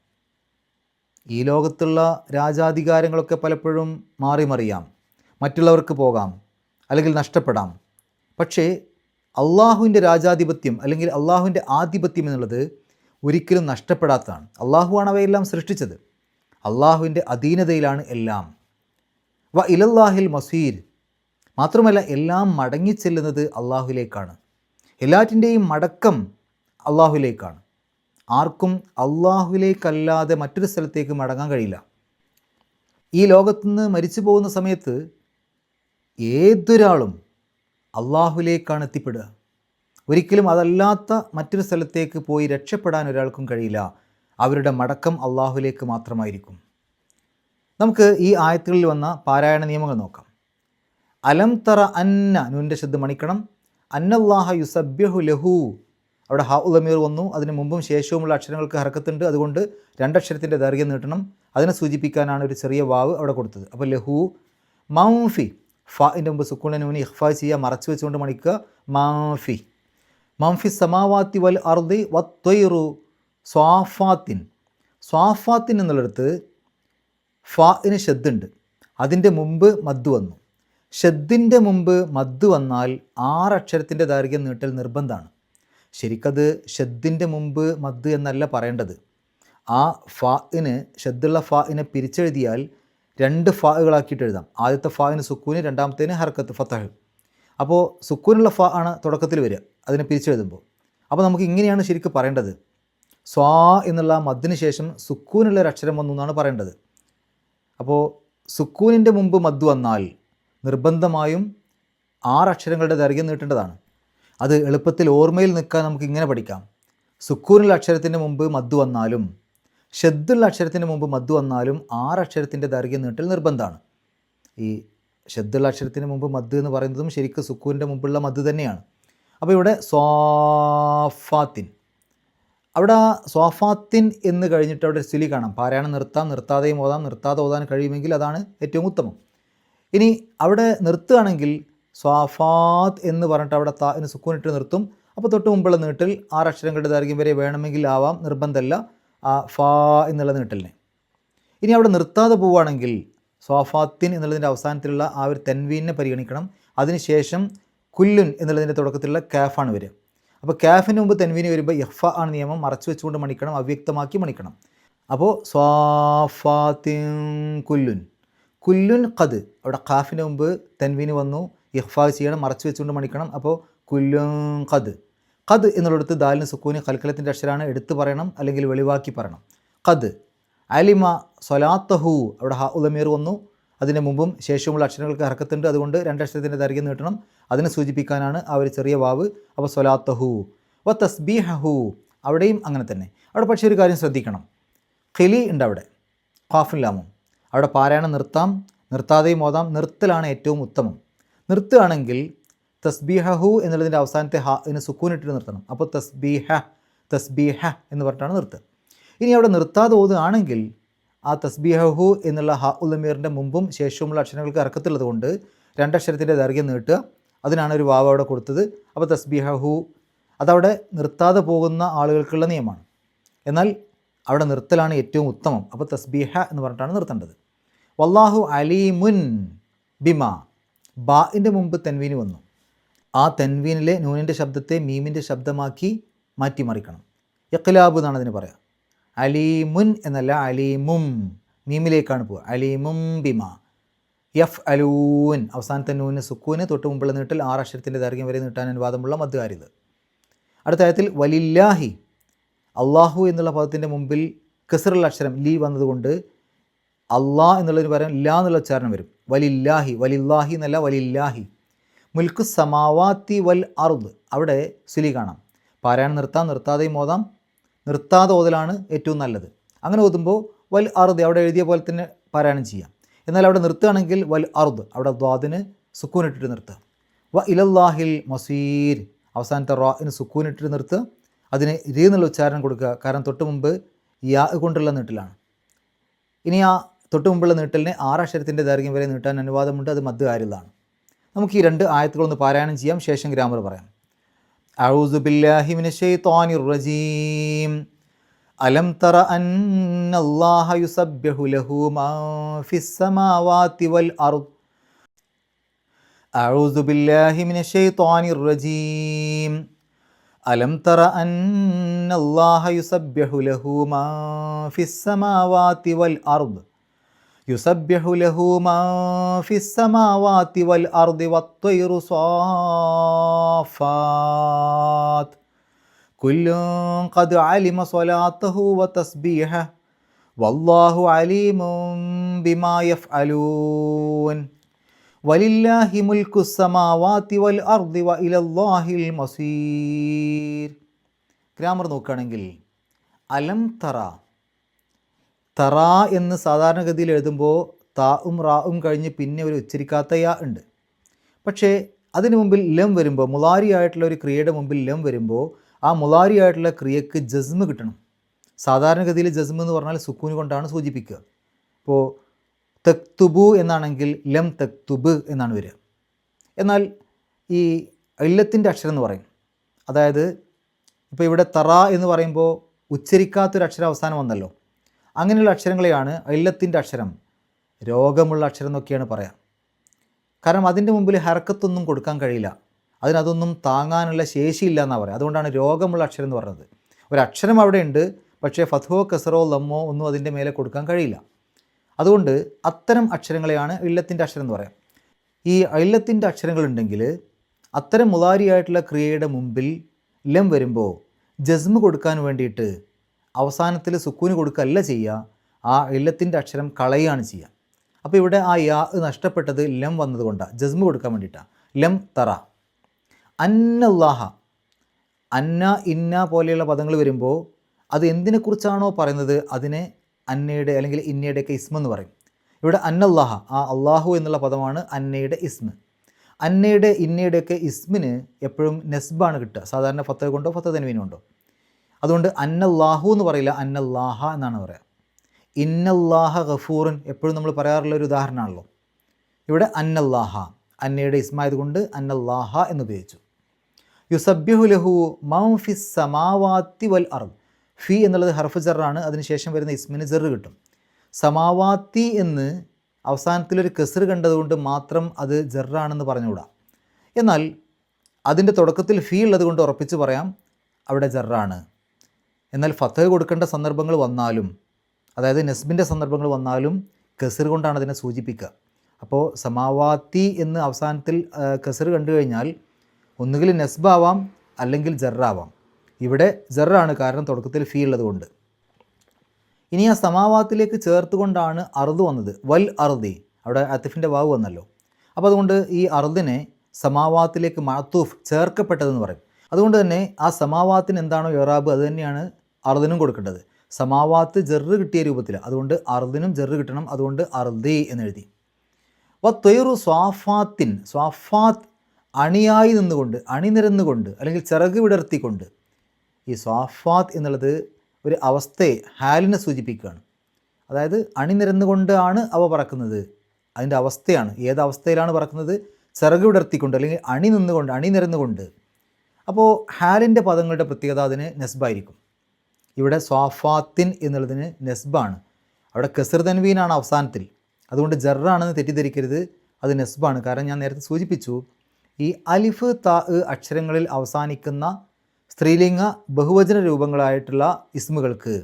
ഈ ലോകത്തുള്ള രാജാധികാരങ്ങളൊക്കെ പലപ്പോഴും മാറി മറിയാം, മറ്റുള്ളവർക്ക് പോകാം, അല്ലെങ്കിൽ നഷ്ടപ്പെടാം. പക്ഷേ അള്ളാഹുവിൻ്റെ രാജാധിപത്യം അല്ലെങ്കിൽ അള്ളാഹുവിൻ്റെ ആധിപത്യം എന്നുള്ളത് ഒരിക്കലും നഷ്ടപ്പെടാത്തതാണ്. അള്ളാഹുവാണ് അവയെല്ലാം സൃഷ്ടിച്ചത്, അള്ളാഹുവിൻ്റെ അധീനതയിലാണ് എല്ലാം. വ ഇലല്ലാഹിൽ മസീർ, മാത്രമല്ല എല്ലാം മടങ്ങിച്ചെല്ലുന്നത് അള്ളാഹുവിലേക്കാണ്. എല്ലാറ്റിൻ്റെയും മടക്കം അള്ളാഹുവിലേക്കാണ്. ആർക്കും അള്ളാഹുവിലേക്കല്ലാതെ മറ്റൊരു സ്ഥലത്തേക്ക് മടങ്ങാൻ കഴിയില്ല. ഈ ലോകത്തുനിന്ന് മരിച്ചു പോകുന്ന സമയത്ത് ഏതൊരാളും അള്ളാഹുവിലേക്കാണ് എത്തിപ്പെടുക. ഒരിക്കലും അതല്ലാത്ത മറ്റൊരു സ്ഥലത്തേക്ക് പോയി രക്ഷപ്പെടാൻ ഒരാൾക്കും കഴിയില്ല. അവരുടെ മടക്കം അള്ളാഹുവിലേക്ക് മാത്രമായിരിക്കും. നമുക്ക് ഈ ആയത്തുകളിൽ വന്ന പാരായണ നിയമങ്ങൾ നോക്കാം. അലം തറ അന്ന, നൂൻ്റെ ശബ്ദം മണിക്കണം, അന്നല്ലാഹ യുസബ്യഹു ലഹു, അവിടെ ഹ ഉലമീർ വന്നു, അതിന് മുമ്പും ശേഷവുമുള്ള അക്ഷരങ്ങൾക്ക് ഹർക്കത്തുണ്ട്, അതുകൊണ്ട് രണ്ടക്ഷരത്തിൻ്റെ ദൈർഘ്യം നീട്ടണം. അതിനെ സൂചിപ്പിക്കാനാണ് ഒരു ചെറിയ വാവ് അവിടെ കൊടുത്തത്. അപ്പോൾ ലഹു മൗഫി, ഫിൻ്റെ മുമ്പ് സുക്കൂണിന് മുന്നിൽ ഇഖ്ഫാ ചെയ്യുക, മറച്ചു വെച്ചുകൊണ്ട് മണിക്കുക. മാഫി മംഫി സമാവാത്തി വൽ അർദി വത്വൈറു സ്വാഫാത്തിൻ, സ്വാഫാത്തിൻ എന്നുള്ളിടത്ത് ഫിന് ഷദ്ദുണ്ട്, അതിൻ്റെ മുമ്പ് മദ് വന്നു. ഷദ്ദിൻ്റെ മുമ്പ് മദ് വന്നാൽ 6 അക്ഷരത്തിൻ്റെ ദൈർഘ്യം നീട്ടൽ നിർബന്ധമാണ്. ശരിക്കത് ഷദ്ദിൻ്റെ മുമ്പ് മദ് എന്നല്ല പറയേണ്ടത്. ആ ഫിന്, ഷദ്ദുള്ള ഫിനെ പിരിച്ചെഴുതിയാൽ 2 ഫാകളാക്കിയിട്ട് എഴുതാം. ആദ്യത്തെ ഫിന് സുക്കൂന്, രണ്ടാമത്തേന് ഹർക്കത്ത് ഫത്തഹ്. അപ്പോൾ സുക്കൂനുള്ള ഫ ആണ് തുടക്കത്തിൽ വരിക അതിനെ പിരിച്ചെഴുതുമ്പോൾ. അപ്പോൾ നമുക്ക് ഇങ്ങനെയാണ് ശരിക്കും പറയേണ്ടത്. സ്വാ എന്നുള്ള മദ്ദിന് ശേഷം സുക്കൂനുള്ള ഒരു അക്ഷരം വന്നു എന്നാണ് പറയേണ്ടത്. അപ്പോൾ സുക്കൂനിൻ്റെ മുമ്പ് മദ് വന്നാൽ നിർബന്ധമായും 6 അക്ഷരങ്ങളുടെ ദൈർഘ്യം നീട്ടേണ്ടതാണ്. അത് എളുപ്പത്തിൽ ഓർമ്മയിൽ നിൽക്കാൻ നമുക്ക് ഇങ്ങനെ പഠിക്കാം. സുക്കൂനുള്ള അക്ഷരത്തിൻ്റെ മുമ്പ് മദ് വന്നാലും ഷദ്ദുള്ള അക്ഷരത്തിൻ്റെ മുമ്പ് മദ് വന്നാലും 6 അക്ഷരത്തിൻ്റെ ദൈർഘ്യം നീട്ടൽ നിർബന്ധമാണ്. ഈ ഷദ്ദുള്ള അക്ഷരത്തിന് മുമ്പ് മദ് എന്ന് പറയുന്നതും ശരിക്കും സുക്കൂനിൻ്റെ മുമ്പുള്ള മദ് തന്നെയാണ്. അപ്പോൾ ഇവിടെ സ്വാഫാത്തിൻ, അവിടെ സ്വാഫാത്തിൻ എന്ന് കഴിഞ്ഞിട്ട് അവിടെ സ്വിലി കാണാം. പാരായണം നിർത്താം, നിർത്താതെയും ഓതാം, നിർത്താതെ ഓതാൻ കഴിയുമെങ്കിൽ അതാണ് ഏറ്റവും ഉത്തമം. ഇനി അവിടെ നിർത്തുകയാണെങ്കിൽ സ്വാഫാത്ത് എന്ന് പറഞ്ഞിട്ട് അവിടെ താന് സുക്കൂനിട്ട് നിർത്തും. അപ്പോൾ തൊട്ട് മുമ്പുള്ള നീട്ടൽ 6 അക്ഷരങ്ങളുടെ ദൈർഘ്യം വരെ വേണമെങ്കിൽ ആവാം, നിർബന്ധമല്ല ആ ഫാ എന്നുള്ള നീട്ടലിനെ. ഇനി അവിടെ നിർത്താതെ പോവുകയാണെങ്കിൽ സ്വാഫാത്തിൻ എന്നുള്ളതിൻ്റെ അവസാനത്തിലുള്ള ആ ഒരു തെൻവീനെ പരിഗണിക്കണം. അതിനുശേഷം കുല്ലുൻ എന്നുള്ളതിൻ്റെ തുടക്കത്തിലുള്ള കാഫാണ് വരിക. അപ്പോൾ കാഫിന് മുമ്പ് തെൻവീന് വരുമ്പോൾ ഇഖ്ഫ ആണ് നിയമം, മറച്ചു വെച്ചുകൊണ്ട് മണിക്കണം, അവ്യക്തമാക്കി മണിക്കണം. അപ്പോൾ സ്വാഫാത്തിൻ കുല്ലുൻ, കുല്ലുൻ ഖദ്, അവിടെ ഖാഫിന് മുമ്പ് തെൻവീന് വന്നു, ഇഖ്ഫ ചെയ്യണം, മറച്ചു വെച്ചുകൊണ്ട് മണിക്കണം. അപ്പോൾ കുല്ലുൻ ഖദ്, ഖദ് എന്നുള്ളിടത്ത് ദാലിന് സുക്കൂന് കൽക്കലത്തിൻ്റെ അക്ഷരമാണ്, എടുത്ത് പറയണം അല്ലെങ്കിൽ വെളിവാക്കി പറയണം. ഖദ് അലിമ സ്വലാത്തഹു, അവിടെ ഹ ഉലമീർ വന്നു, അതിന് മുമ്പും ശേഷവുമുള്ള അക്ഷരങ്ങൾക്ക് ഹർക്കത്തുണ്ട്, അതുകൊണ്ട് 2 അക്ഷരത്തിൻ്റെ ദൈർഘ്യം നീട്ടണം. അതിനെ സൂചിപ്പിക്കാനാണ് ആ ഒരു ചെറിയ വാവ്. അപ്പോൾ സ്വലാത്തഹു വ തസ്ബീഹു, അവിടെയും അങ്ങനെ തന്നെ. അവിടെ പക്ഷേ ഒരു കാര്യം ശ്രദ്ധിക്കണം, ഖിലി ഉണ്ട് അവിടെ, ഖാഫില്ലാമും. അവിടെ പാരായണം നിർത്താം, നിർത്താതെയും ഓതാം. നിർത്തലാണ് ഏറ്റവും ഉത്തമം. നിർത്തുകയാണെങ്കിൽ തസ്ബീഹു എന്നുള്ളതിൻ്റെ അവസാനത്തെ ഹ ഇതിന് സുക്കൂനിട്ട് നിർത്തണം. അപ്പോൾ തസ്ബീഹ എന്ന് പറഞ്ഞിട്ടാണ് നിർത്തുക. ഇനി അവിടെ നിർത്താതെ ഓതുകയാണെങ്കിൽ ആ തസ്ബീഹു എന്നുള്ള ഹ ഉലമീറിൻ്റെ മുമ്പും ശേഷവുമുള്ള അക്ഷരങ്ങൾക്ക് ഇറക്കത്തുള്ളത് കൊണ്ട് 2 അക്ഷരത്തിൻ്റെ ദൈർഘ്യം നീട്ടുക. അതിനാണ് ഒരു വാവ് അവിടെ കൊടുത്തത്. അപ്പോൾ തസ്ബീഹു അതവിടെ നിർത്താതെ പോകുന്ന ആളുകൾക്കുള്ള നിയമമാണ്. എന്നാൽ അവിടെ നിർത്തലാണ് ഏറ്റവും ഉത്തമം. അപ്പോൾ തസ്ബീഹ എന്ന് പറഞ്ഞിട്ടാണ് നിർത്തേണ്ടത്. വല്ലാഹു അലീമുൻ ബിമ, ബാഇൻ്റെ മുമ്പ് തെൻവീന് വന്നു. ആ തെൻവീനിലെ നൂനിൻ്റെ ശബ്ദത്തെ മീമിൻ്റെ ശബ്ദമാക്കി മാറ്റിമറിക്കണം. ഇഖ്ലാബ് എന്നാണ് അതിന് പറയുക. അലീമുൻ എന്നല്ല, അലീമും, മീമിലേക്കാണ് പോവുക. അലീമും ബിമ. യഫ് അലൂൻ, അവസാനത്തെ നൂന് സുക്കൂന്, തൊട്ട് മുമ്പുള്ള നീട്ടൽ 6 അക്ഷരത്തിൻ്റെ ദൈർഘ്യം വരെ നീട്ടാൻ അനുവാദമുള്ള മദ്ദുകാരിത്. അടുത്ത ആയത്തിൽ വലില്ലാഹി, അള്ളാഹു എന്നുള്ള പദത്തിൻ്റെ മുമ്പിൽ കസറുള്ള അക്ഷരം ലീ വന്നതുകൊണ്ട് അള്ളാ എന്നുള്ളതിന് പകരം ലാ എന്നുള്ള ഉച്ചാരണം വരും. വലില്ലാഹി, വലില്ലാഹി എന്നല്ല, വലില്ലാഹി. മുൽക്കു സമാവാത്തി വൽ അർദ്, അവിടെ സുലി കാണാം. പാരായണം നിർത്താം, നിർത്താതെയും ഓതാം. നിർത്താതെ ഓതലാണ് ഏറ്റവും നല്ലത്. അങ്ങനെ ഓതുമ്പോൾ വൽ അർദ് അവിടെ എഴുതിയ പോലെ തന്നെ പാരായണം ചെയ്യാം. എന്നാൽ അവിടെ നിർത്തുകയാണെങ്കിൽ വൽ അർദ്, അവിടെ ദ്വാദിന് സുക്കൂനിട്ടിട്ട് നിർത്തുക. വ ഇലല്ലാഹിൽ മസീർ, അവസാനത്തെ റാഇന് സുക്കൂനിട്ടിട്ട് നിർത്തുക. അതിന് രീ എന്നുള്ള ഉച്ചാരണം കൊടുക്കുക. കാരണം തൊട്ട് മുമ്പ് യാ കൊണ്ടുള്ള നീട്ടലാണ്. ഇനി ആ തൊട്ട് മുമ്പുള്ള നീട്ടലിനെ 6 അക്ഷരത്തിൻ്റെ ദൈർഘ്യം വരെ നീട്ടാൻ അനുവാദമുണ്ട്. അത് മദ്ദുകാരിലാണ്. നമുക്ക് ഈ 2 ആയത്തുകളൊന്ന് പാരായണം ചെയ്യാം, ശേഷം ഗ്രാമർ പറയാം. അഊസു ബില്ലാഹി മിനശ് ശൈത്വാനിർ റജീം. അലം തറ അന്നല്ലാഹ യുസബ്ബിഹു ലഹു മാ ഫിസ് സമാവാതി വൽ അർദ്. അഊസു ബില്ലാഹി മിനശ് ശൈത്വാനിർ റജീം. അലം തറ അന്നല്ലാഹ യുസബ്ബിഹു ലഹു മാ ഫിസ് സമാവാതി വൽ അർദ്. യുസബ്ബിഹു ലഹു മാ ഫിസ് സമാവാതി വൽ അർദി വത്വയ്റു സാഫാത്ത്. കുല്ലുൻ ഖദ് അലിമ സ്വലാത്തഹു വതസ്ബീഹഹു വല്ലാഹു അലീമുൻ ബിമാ യഫ്അലൂൻ. വലില്ലാഹി മുൽക്കു സമാവാതി വൽ അർദി വ ഇലല്ലാഹിൽ മസീർ. ഗ്രാമർ നോക്കുകയാണെങ്കിൽ അലം തറ, തറ എന്ന് സാധാരണഗതിയിൽ എഴുതുമ്പോൾ താവും റാവും കഴിഞ്ഞ് പിന്നെ ഒരു ഉച്ചരിക്കാത്ത യാ ഉണ്ട്. പക്ഷേ അതിന് മുമ്പിൽ ലം വരുമ്പോൾ, മുലാരി ആയിട്ടുള്ള ഒരു ക്രിയയുടെ മുമ്പിൽ ലം വരുമ്പോൾ ആ മുലാരി ആയിട്ടുള്ള ക്രിയക്ക് ജസ്മ് കിട്ടണം. സാധാരണഗതിയിൽ ജസ്മ് എന്ന് പറഞ്ഞാൽ സുക്കൂന് കൊണ്ടാണ് സൂചിപ്പിക്കുക. ഇപ്പോൾ തക്തുബു എന്നാണെങ്കിൽ ലം തക്തുബ് എന്നാണ് വരിക. എന്നാൽ ഈ ഇല്ലത്തിൻ്റെ അക്ഷരം എന്ന് പറയും. അതായത് ഇപ്പോൾ ഇവിടെ തറ എന്ന് പറയുമ്പോൾ ഉച്ചരിക്കാത്തൊരു അക്ഷരം അവസാനം വന്നല്ലോ. അങ്ങനെയുള്ള അക്ഷരങ്ങളെയാണ് ഇല്ലത്തിൻ്റെ അക്ഷരം, രോഗമുള്ള അക്ഷരം എന്നൊക്കെയാണ് പറയാം. കാരണം അതിൻ്റെ മുമ്പിൽ ഹർക്കത്തൊന്നും കൊടുക്കാൻ കഴിയില്ല, അതിനതൊന്നും താങ്ങാനുള്ള ശേഷിയില്ല എന്നാണ് പറയുക. അതുകൊണ്ടാണ് രോഗമുള്ള അക്ഷരം എന്ന് പറയുന്നത്. ഒരു അക്ഷരം അവിടെ ഉണ്ട്, പക്ഷേ ഫത്ഹോ കസറോ ലമ്മോ ഒന്നും അതിൻ്റെ മേലെ കൊടുക്കാൻ കഴിയില്ല. അതുകൊണ്ട് അത്തരം അക്ഷരങ്ങളെയാണ് ഇല്ലത്തിൻ്റെ അക്ഷരം എന്ന് പറയാം. ഈ ഇല്ലത്തിൻ്റെ അക്ഷരങ്ങളുണ്ടെങ്കിൽ അത്തരം മുലാരിയായിട്ടുള്ള ക്രിയയുടെ മുമ്പിൽ ലം വരുമ്പോൾ ജസ്മ് കൊടുക്കാൻ വേണ്ടിയിട്ട് അവസാനത്തിൽ സുക്കൂന് കൊടുക്കുകയല്ല ചെയ്യുക, ആ ഇല്ലത്തിൻ്റെ അക്ഷരം കളയുകയാണ് ചെയ്യുക. അപ്പോൾ ഇവിടെ ആ യാ നഷ്ടപ്പെട്ടത് ലം വന്നതുകൊണ്ടാണ്, ജസ്മ് കൊടുക്കാൻ വേണ്ടിയിട്ടാണ്. ലം തറ. അന്നല്ലാഹ, അന്ന ഇന്ന പോലെയുള്ള പദങ്ങൾ വരുമ്പോൾ അത് എന്തിനെക്കുറിച്ചാണോ പറയുന്നത് അതിനെ അന്നയുടെ അല്ലെങ്കിൽ ഇന്നയുടെയൊക്കെ ഇസ്മെന്ന് പറയും. ഇവിടെ അന്നല്ലാഹ, ആ അള്ളാഹു എന്നുള്ള പദമാണ് അന്നയുടെ ഇസ്മ്. അന്നയുടെ ഇന്നയുടെയൊക്കെ ഇസ്മിന് എപ്പോഴും നെസ്ബാണ് കിട്ടുക, സാധാരണ ഫത്തഹ കൊണ്ടോ ഫത്തഹ തൻവീൻ കൊണ്ടോ. അതുകൊണ്ട് അന്നല്ലാഹു എന്ന് പറയില്ല, അന്നല്ലാഹ എന്നാണ് പറയുക. ഇന്നല്ലാഹ ഗഫൂറുൻ എപ്പോഴും നമ്മൾ പറയാറുള്ള ഒരു ഉദാഹരണമാണല്ലോ. ഇവിടെ അന്നല്ലാഹ, അന്നയുടെ ഇസ്മായതുകൊണ്ട് അന്നല്ലാഹ എന്നുപയോഗിച്ചു. യുസബ്ബിഹു ലഹു മൗ ഫിസ് സമാവാത്തി വൽ അർദ്. ഫി എന്നുള്ളത് ഹർഫ് ജറാണ്, അതിനുശേഷം വരുന്ന ഇസ്മിന് ജറ് കിട്ടും. സമാവാത്തി എന്ന് അവസാനത്തിലൊരു കെസർ കണ്ടതുകൊണ്ട് മാത്രം അത് ജറാണെന്ന് പറഞ്ഞുകൂടാ. എന്നാൽ അതിൻ്റെ തുടക്കത്തിൽ ഫി ഉള്ളത് കൊണ്ട് ഉറപ്പിച്ച് പറയാം അവിടെ ജറാണ്. എന്നാൽ ഫത്തഹ് കൊടുക്കേണ്ട സന്ദർഭങ്ങൾ വന്നാലും, അതായത് നെസ്ബിൻ്റെ സന്ദർഭങ്ങൾ വന്നാലും കെസർ കൊണ്ടാണ് അതിനെ സൂചിപ്പിക്കുക. അപ്പോൾ സമാവാത്തി എന്ന് അവസാനത്തിൽ കെസർ കണ്ടു കഴിഞ്ഞാൽ ഒന്നുകിൽ നെസ്ബാവാം അല്ലെങ്കിൽ ജറാവാം. ഇവിടെ ജറാണ്, കാരണം തുടക്കത്തിൽ ഫീ ഉള്ളത് കൊണ്ട്. ഇനി ആ സമാവാത്തിലേക്ക് ചേർത്തുകൊണ്ടാണ് അർദ് വന്നത്. വൽ അർദി, അവിടെ അത്തിഫിൻ്റെ വാവ് വന്നല്ലോ. അപ്പോൾ അതുകൊണ്ട് ഈ അർദിനെ സമാവാത്തിലേക്ക് മഅത്തൂഫ്, ചേർക്കപ്പെട്ടതെന്ന് പറയും. അതുകൊണ്ട് തന്നെ ആ സമാവാത്തിന് എന്താണോ ഇറാബ് അത് തന്നെയാണ് അർദിനും കൊടുക്കേണ്ടത്. സമാവാത്ത് ജറ് കിട്ടിയ രൂപത്തിൽ, അതുകൊണ്ട് അർദിനും ജറ് കിട്ടണം. അതുകൊണ്ട് അർദി എന്നെഴുതി. വത്വൈറു സ്വാഫാത്തിൻ, സ്വാഫാത്ത് അണിയായി നിന്നുകൊണ്ട്, അണിനിരന്നുകൊണ്ട് അല്ലെങ്കിൽ ചിറക് വിടർത്തിക്കൊണ്ട്. ഈ സ്വാഫാത്ത് എന്നുള്ളത് ഒരു അവസ്ഥയെ, ഹാലിനെ സൂചിപ്പിക്കുകയാണ്. അതായത് അണിനിരന്നുകൊണ്ടാണ് അവ പറക്കുന്നത്, അതിൻ്റെ അവസ്ഥയാണ്. ഏത് അവസ്ഥയിലാണ് പറക്കുന്നത്? ചിറക് വിടർത്തിക്കൊണ്ട് അല്ലെങ്കിൽ അണി നിന്നുകൊണ്ട്, അണിനിരന്നുകൊണ്ട്. അപ്പോൾ ഹാലിൻ്റെ പദങ്ങളുടെ പ്രത്യേകത അതിന് നെസ്ബായിരിക്കും. ഇവിടെ സ്വാഫാത്തിൻ എന്നുള്ളതിന് നെസ്ബാണ്. അവിടെ കെസർ തൻവീനാണ് അവസാനത്തിൽ. അതുകൊണ്ട് ജറാണെന്ന് തെറ്റിദ്ധരിക്കരുത്, അത് നെസ്ബാണ്. കാരണം ഞാൻ നേരത്തെ സൂചിപ്പിച്ചു, ഈ അലിഫ് താ അക്ഷരങ്ങളിൽ അവസാനിക്കുന്ന സ്ത്രീലിംഗ ബഹുവചന രൂപങ്ങളായിട്ടുള്ള ഇസ്മുകൾക്ക്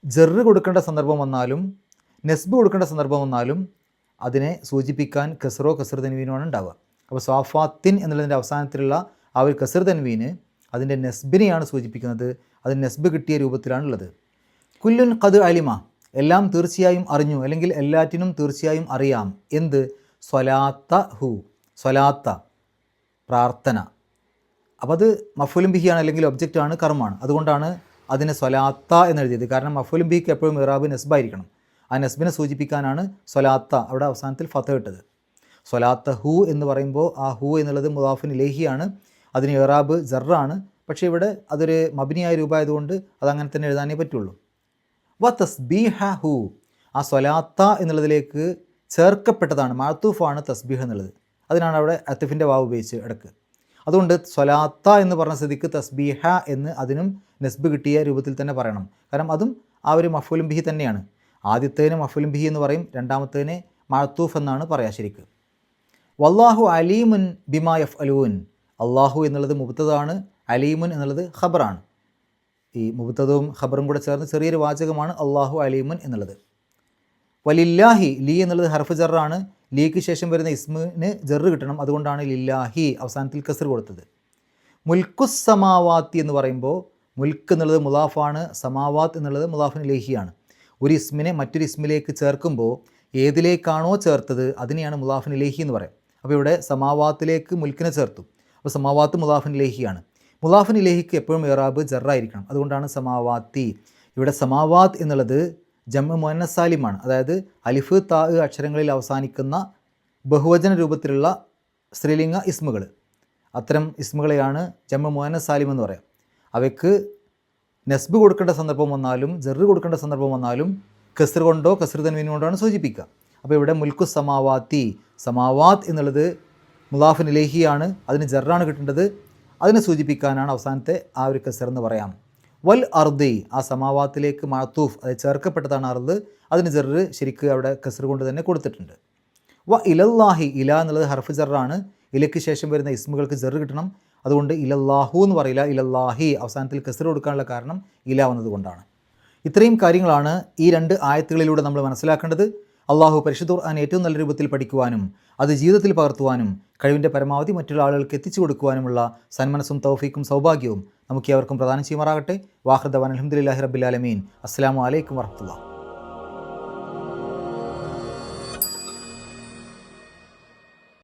ജറ് കൊടുക്കേണ്ട സന്ദർഭം വന്നാലും നെസ്ബ് കൊടുക്കേണ്ട സന്ദർഭം വന്നാലും അതിനെ സൂചിപ്പിക്കാൻ കെസറോ കെസർ തൻവീനുമാണ് ഉണ്ടാവുക. അപ്പോൾ സ്വാഫാത്തിൻ എന്നുള്ളതിൻ്റെ അവസാനത്തിലുള്ള ആ ഒരു കെസർ തൻവീന് അതിൻ്റെ നെസ്ബിനെയാണ് സൂചിപ്പിക്കുന്നത്. അതിന് നെസ്ബ് കിട്ടിയ രൂപത്തിലാണുള്ളത്. കുല്ലുൻ ഖദ് അലിമ, എല്ലാം തീർച്ചയായും അറിഞ്ഞു, അല്ലെങ്കിൽ എല്ലാറ്റിനും തീർച്ചയായും അറിയാം. എന്ത്? സ്വലാത്ത ഹു, സ്വലാത്ത പ്രാർത്ഥന. അപ്പോൾ അത് മഫ്ഊലുൻ ബിഹിയാണ്, അല്ലെങ്കിൽ ഒബ്ജക്റ്റാണ്, കർമ്മമാണ്. അതുകൊണ്ടാണ് അതിനെ സ്വലാത്ത എന്നെഴുതിയത്. കാരണം മഫ്ഊലുൻ ബിഹിക്ക് എപ്പോഴും ഇറാബ് നെസ്ബായിരിക്കണം. ആ നെസ്ബിനെ സൂചിപ്പിക്കാനാണ് സ്വലാത്ത അവിടെ അവസാനത്തിൽ ഫത ഇട്ടത്. സ്വലാത്ത ഹു എന്ന് പറയുമ്പോൾ ആ ഹു എന്നുള്ളത് മുദാഫിൻ ഇലൈഹിയാണ്, അതിന് ഇറാബ് ജറാണ്. പക്ഷേ ഇവിടെ അതൊരു മബ്നിയായ രൂപമായതുകൊണ്ട് അതങ്ങനെ തന്നെ എഴുതാനേ പറ്റുള്ളൂ. വ തസ്ബീഹ ഹു, ആ സ്വലാത്ത എന്നുള്ളതിലേക്ക് ചേർക്കപ്പെട്ടതാണ്, മഅ്തൂഫാണ് തസ്ബീഹ് എന്നുള്ളത്. അതിനാണ് അവിടെ അത്ഫിൻ്റെ വാവ് ഉപയോഗിച്ച് ഇടക്ക്. അതുകൊണ്ട് സ്വലാത്ത എന്ന് പറഞ്ഞ സ്ഥിതിക്ക് തസ്ബീഹ എന്ന് അതിനും നെസ്ബ് കിട്ടിയ രൂപത്തിൽ തന്നെ പറയണം. കാരണം അതും ആ ഒരു മഫ്ഊലുൻ ബിഹി തന്നെയാണ്. ആദ്യത്തേന് മഫ്ഊലുൻ ബിഹി എന്ന് പറയും, രണ്ടാമത്തേന് മഅ്തൂഫ് എന്നാണ് പറയാ ശരിക്ക്. വല്ലാഹു അലീമുൻ ബിമാ യഫ്അലൂൻ, അള്ളാഹു എന്നുള്ളത് മുബ്തദാണ്, അലീമുൻ എന്നുള്ളത് ഖബറാണ്. ഈ മുബ്തദവും ഖബറും കൂടെ ചേർന്ന് ചെറിയൊരു വാചകമാണ് അള്ളാഹു അലീമുൻ എന്നുള്ളത്. വലില്ലാഹി, ലീ എന്നുള്ളത് ഹർഫ് ജറാണ്. ലീക്ക് ശേഷം വരുന്ന ഇസ്മിന് ജറ് കിട്ടണം, അതുകൊണ്ടാണ് ലില്ലാഹി അവസാനത്തിൽ കസ്ർ കൊടുത്തത്. മുൽക്കുസ് സമാവാത്തി എന്ന് പറയുമ്പോൾ മുൽക്ക് എന്നുള്ളത് മുലാഫാണ്, സമാവാത്ത് എന്നുള്ളത് മുലാഫിൻ ഇലൈഹിയാണ്. ഒരു ഇസ്മിനെ മറ്റൊരു ഇസ്മിലേക്ക് ചേർക്കുമ്പോൾ ഏതിലേക്കാണോ ചേർത്തത് അതിനെയാണ് മുലാഫിൻ ഇലൈഹി എന്ന് പറയാം. അപ്പോൾ ഇവിടെ സമാവാത്തിലേക്ക് മുൽക്കിനെ ചേർത്തു, അപ്പോൾ സമാവാത്ത് മുലാഫിൻ ഇലൈഹിയാണ്. മുലാഫിൻ ഇലൈഹിക്ക് എപ്പോഴും ഇറാബ് ജറായിരിക്കണം, അതുകൊണ്ടാണ് സമാവാത്തി. ഇവിടെ സമാവാത്ത് എന്നുള്ളത് ജംഉ മുഅന്നസ് സാലിമാണ്, അതായത് അലിഫ് താ അക്ഷരങ്ങളിൽ അവസാനിക്കുന്ന ബഹുവചന രൂപത്തിലുള്ള സ്ത്രീലിംഗ ഇസ്മുകൾ. അത്തരം ഇസ്മുകളെയാണ് ജംഉ മുഅന്നസ് സാലിം എന്ന് പറയാം. അവയ്ക്ക് നെസ്ബ് കൊടുക്കേണ്ട സന്ദർഭം വന്നാലും ജറ് കൊടുക്കേണ്ട സന്ദർഭം വന്നാലും കസ്ർ കൊണ്ടോ കസ്ർ തൻവീൻ കൊണ്ടാണ് സൂചിപ്പിക്കുക. അപ്പോൾ ഇവിടെ മുൽക്കു സമാവാത്തി, സമാവാത്ത് എന്നുള്ളത് മുലാഫിൻ ഇലൈഹിയാണ്, അതിന് ജറാണ് കിട്ടേണ്ടത്. അതിനെ സൂചിപ്പിക്കാനാണ് അവസാനത്തെ ആ ഒരു കസ്ർ എന്ന് പറയാം. വൽ അർദി, ആ സമാവാത്തിലേക്ക് മഅ്തൂഫ്, അത് ചേർക്കപ്പെട്ടതാണ് അർദ്, അതിന് ജറ് ശരിക്ക് അവിടെ കസ്ർ കൊണ്ട് തന്നെ കൊടുത്തിട്ടുണ്ട്. വ ഇലല്ലാഹി, ഇല എന്നുള്ളത് ഹർഫ് ജറാണ്, ഇലയ്ക്ക് ശേഷം വരുന്ന ഇസ്മുകൾക്ക് ജറ് കിട്ടണം. അതുകൊണ്ട് ഇലല്ലാഹു എന്ന് പറയില്ല, ഇലല്ലാഹി അവസാനത്തിൽ കസ്ർ കൊടുക്കാനുള്ള കാരണം ഇല വന്നതുകൊണ്ടാണ്. ഇത്രയും കാര്യങ്ങളാണ് ഈ രണ്ട് ആയത്തുകളിലൂടെ നമ്മൾ മനസ്സിലാക്കേണ്ടത്. അള്ളാഹു പരിശുദ്ധ ഖുർആൻ ഏറ്റവും നല്ല രൂപത്തിൽ പഠിക്കുവാനും അത് ജീവിതത്തിൽ പകർത്തുവാനും കഴിവിൻ്റെ പരമാവധി മറ്റുള്ള ആളുകൾക്ക് എത്തിച്ചു കൊടുക്കുവാനുമുള്ള സന്മനസ്സും തൗഫീക്കും സൗഭാഗ്യവും നമുക്ക് ഏവർക്കും പ്രദാനം ചെയ്യുമാറാകട്ടെ. വാഹൃദവാൻ അൽഹംദുലില്ലാഹി റബ്ബിൽ ആലമീൻ. അസ്സലാമു അലൈക്കും വറഹ്മത്തുള്ളാഹി.